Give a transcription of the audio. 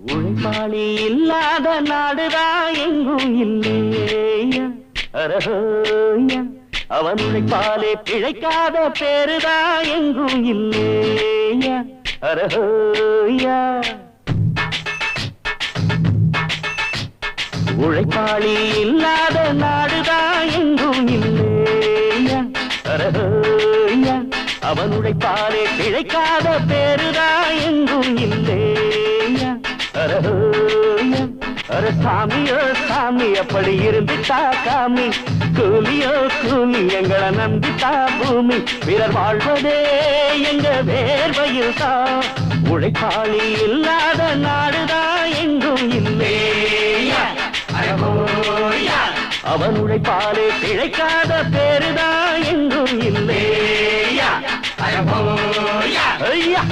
உழைப்பாளி இல்லாத நாடுதான் எங்கும் இல்லையா அரஹோயா அவன் உழைப்பாலே பிழைக்காத பேருதான் எங்கும் இல்லையா அரஹோயா உழைப்பாளி இல்லாத நாடுதான் எங்கும் இல்லையா அரஹோயா அவன் உழைப்பாலே பிழைக்காத பேருதான் எங்கும் இல்லையா அரஹோயா அர சாமியோ சாமி அப்படி இருந்துட்டா காமி கூலியோ கூலி எங்களை நம்பித்தா பூமி பிறர் வாழ்வதே எங்க வேர்வையில் தான் உழைப்பாளி இல்லாத நாடுதான் எங்கும் இல்லையா அவன் உழைப்பாலே பிழைக்காத பேருதான் எங்கும் இல்லையா ஐயா